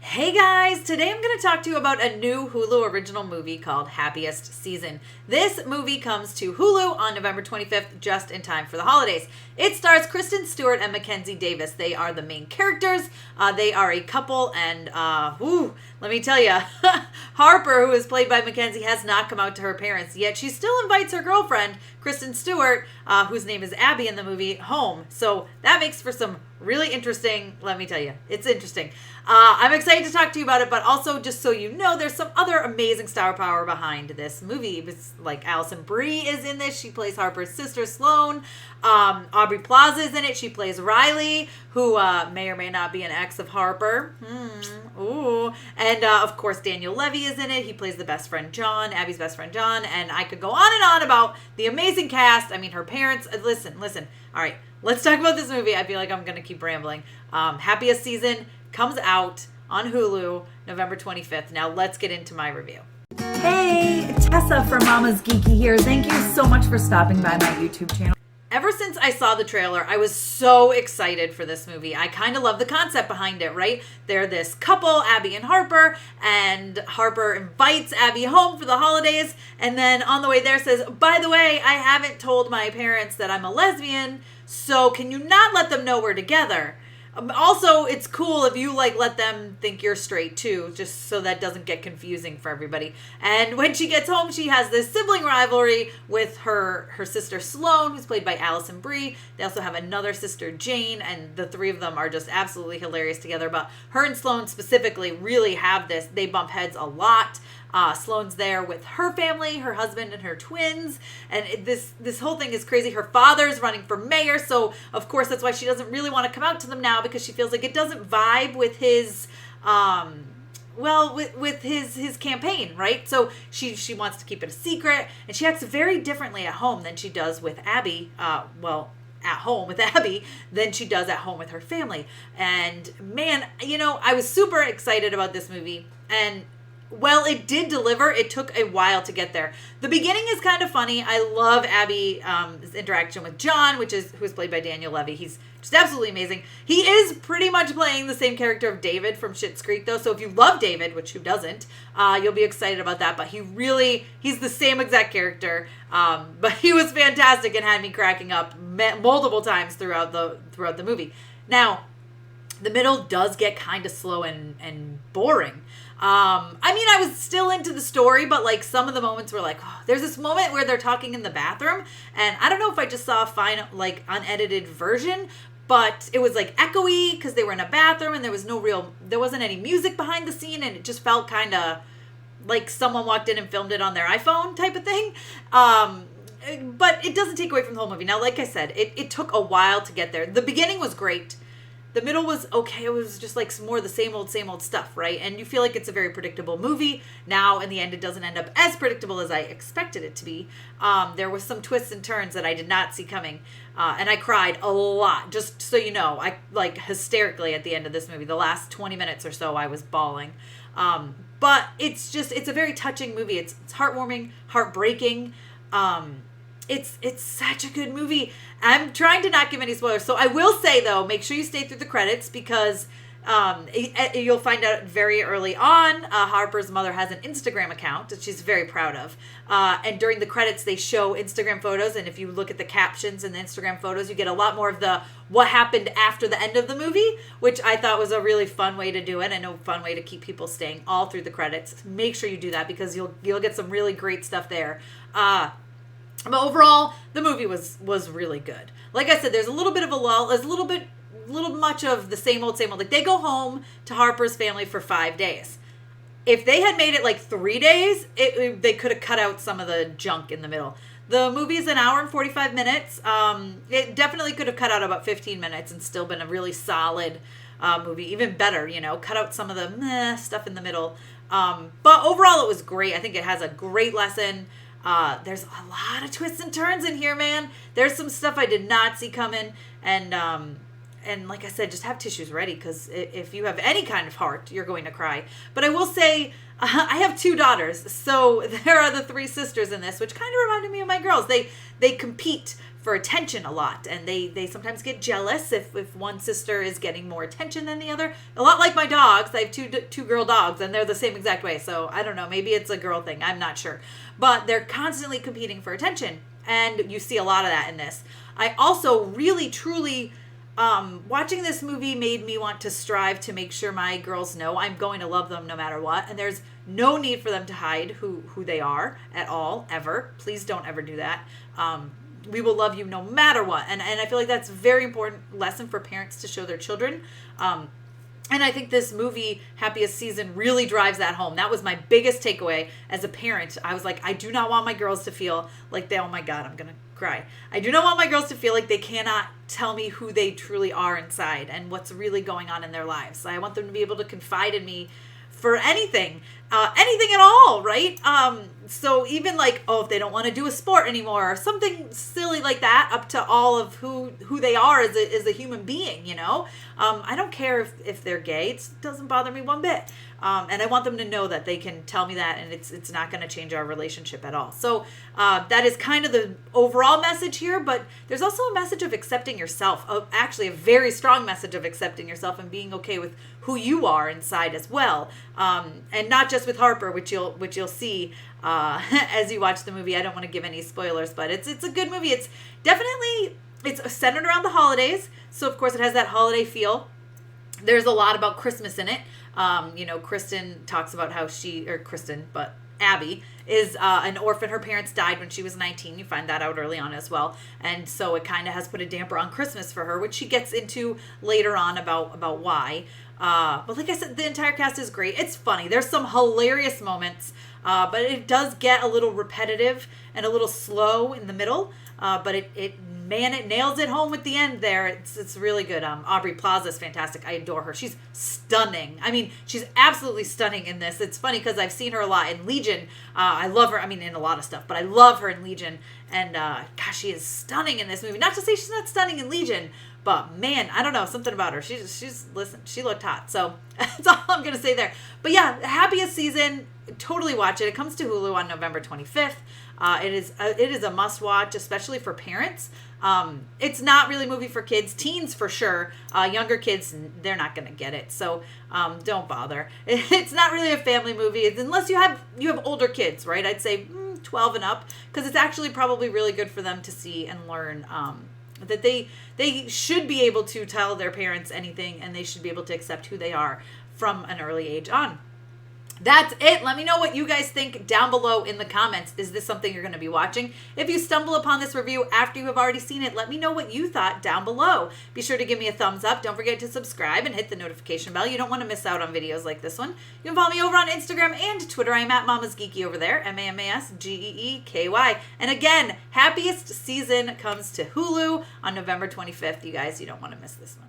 Hey guys, today I'm going to talk to you about a new Hulu original movie called Happiest Season. This movie comes to Hulu on November 25th, just in time for the holidays. It stars Kristen, Stewart, and Mackenzie Davis. They are the main characters. They are a couple, and let me tell you, Harper, who is played by Mackenzie, has not come out to her parents, yet she still invites her girlfriend, Kristen Stewart, whose name is Abby in the movie, home. So that makes for some really interesting, let me tell you, it's interesting. I'm excited to talk to you about it, but also just so you know, there's some other amazing star power behind this movie. It's like Allison Brie is in this. She plays Harper's sister, Sloane. Aubrey Plaza is in it. She plays Riley, who may or may not be an ex of Harper. Ooh. And, of course, Daniel Levy is in it. He plays the best friend, John, Abby's best friend, John. And I could go on and on about the amazing cast. I mean, her parents. Listen. All right, let's talk about this movie. I feel like I'm going to keep rambling. Happiest Season comes out on Hulu November 25th. Now let's get into my review. Hey, Tessa from Mama's Geeky here. Thank you so much for stopping by my YouTube channel. Ever since I saw the trailer, I was so excited for this movie. I kind of love the concept behind it, right? They're this couple, Abby and Harper invites Abby home for the holidays, and then on the way there says, by the way, I haven't told my parents that I'm a lesbian, so can you not let them know we're together? Also, it's cool if you let them think you're straight too, just so that doesn't get confusing for everybody. And when she gets home, she has this sibling rivalry with her sister Sloane, who's played by Allison Brie. They also have another sister, Jane, and the three of them are just absolutely hilarious together. But her and Sloane specifically really have this. They bump heads a lot. Sloane's there with her family, her husband, and her twins, and this whole thing is crazy. Her father's running for mayor, so of course that's why she doesn't really want to come out to them now, because she feels like it doesn't vibe with his with his campaign, right? So she wants to keep it a secret, and she acts very differently at home than she does with Abby. At home with Abby than she does at home with her family. And man, I was super excited about this movie, and well, it did deliver. It took a while to get there. The beginning is kind of funny. I love Abby's interaction with John, who's played by Daniel Levy. He's just absolutely amazing. He is pretty much playing the same character of David from Schitt's Creek, though. So if you love David, which who doesn't, you'll be excited about that. But he's the same exact character. But he was fantastic and had me cracking up multiple times throughout the movie. Now, the middle does get kind of slow and boring. I was still into the story, but some of the moments were there's this moment where they're talking in the bathroom, and I don't know if I just saw a fine, unedited version, but it was echoey because they were in a bathroom and there wasn't any music behind the scene, and it just felt kind of like someone walked in and filmed it on their iPhone type of thing. But it doesn't take away from the whole movie. Now, like I said, it took a while to get there. The beginning was great. The middle was okay. It was just more of the same old stuff, right? And you feel like it's a very predictable movie. Now, in the end, it doesn't end up as predictable as I expected it to be. There was some twists and turns that I did not see coming. And I cried a lot, just so you know. I, hysterically at the end of this movie. The last 20 minutes or so, I was bawling. But it's a very touching movie. It's heartwarming, heartbreaking. It's such a good movie. I'm trying to not give any spoilers. So I will say, though, make sure you stay through the credits, because you'll find out very early on, Harper's mother has an Instagram account that she's very proud of. And during the credits, they show Instagram photos. And if you look at the captions and the Instagram photos, you get a lot more of the what happened after the end of the movie, which I thought was a really fun way to do it, and a fun way to keep people staying all through the credits. Make sure you do that, because you'll get some really great stuff there. But overall, the movie was really good. Like I said, there's a little bit of a lull. There's a little much of the same old. They go home to Harper's family for 5 days. If they had made it 3 days, they could have cut out some of the junk in the middle. The movie is an hour and 45 minutes. It definitely could have cut out about 15 minutes and still been a really solid movie. Even better, cut out some of the meh stuff in the middle. But overall, it was great. I think it has a great lesson. There's a lot of twists and turns in here, man. There's some stuff I did not see coming, and like I said, just have tissues ready, because if you have any kind of heart, you're going to cry. But I will say, I have 2 daughters, so there are the 3 sisters in this, which kind of reminded me of my girls. They compete for attention a lot, and they sometimes get jealous if one sister is getting more attention than the other. A lot like my dogs. I have two girl dogs, and they're the same exact way. So I don't know, maybe it's a girl thing. I'm not sure. But they're constantly competing for attention, and you see a lot of that in this. I also really, truly, watching this movie made me want to strive to make sure my girls know I'm going to love them no matter what, and there's no need for them to hide who they are at all, ever. Please don't ever do that. We will love you no matter what. And I feel like that's a very important lesson for parents to show their children. And I think this movie, Happiest Season, really drives that home. That was my biggest takeaway as a parent. I was like, I do not want my girls to feel like oh my God, I'm going to cry. I do not want my girls to feel like they cannot tell me who they truly are inside and what's really going on in their lives. I want them to be able to confide in me for anything at all, right? So even like, if they don't want to do a sport anymore or something silly like that, up to all of who they are as a human being, you know? I don't care if they're gay. It doesn't bother me one bit. And I want them to know that they can tell me that, and it's not going to change our relationship at all. So that is kind of the overall message here, but there's also a message of accepting yourself. Actually, a very strong message of accepting yourself and being okay with who you are inside as well. And not just with Harper, which you'll see as you watch the movie. I don't want to give any spoilers, but it's a good movie. It's centered around the holidays, so of course it has that holiday feel. There's a lot about Christmas in it. Kristen talks about how Abby is an orphan. Her parents died when she was 19. You find that out early on as well. And so it kind of has put a damper on Christmas for her, which she gets into later on about why. But like I said, the entire cast is great. It's funny. There's some hilarious moments, but it does get a little repetitive and a little slow in the middle. But it nails it home at the end there. It's really good. Aubrey Plaza is fantastic. I adore her. She's stunning. I mean, she's absolutely stunning in this. It's funny because I've seen her a lot in Legion. I love her. I mean, in a lot of stuff, but I love her in Legion. And gosh, she is stunning in this movie. Not to say she's not stunning in Legion, but man, I don't know, something about her. Listen, she looked hot. So that's all I'm going to say there. But yeah, Happiest Season, totally watch it. It comes to Hulu on November 25th. It is a must watch, especially for parents. It's not really a movie for kids, teens for sure. Younger kids, they're not going to get it. So don't bother. It's not really a family movie unless you have older kids, right? I'd say 12 and up, because it's actually probably really good for them to see and learn that they should be able to tell their parents anything, and they should be able to accept who they are from an early age on. That's it. Let me know what you guys think down below in the comments. Is this something you're going to be watching? If you stumble upon this review after you have already seen it, let me know what you thought down below. Be sure to give me a thumbs up. Don't forget to subscribe and hit the notification bell. You don't want to miss out on videos like this one. You can follow me over on Instagram and Twitter. I'm at Mama's Geeky over there. MAMASGEEKY. And again, Happiest Season comes to Hulu on November 25th. You guys, you don't want to miss this one.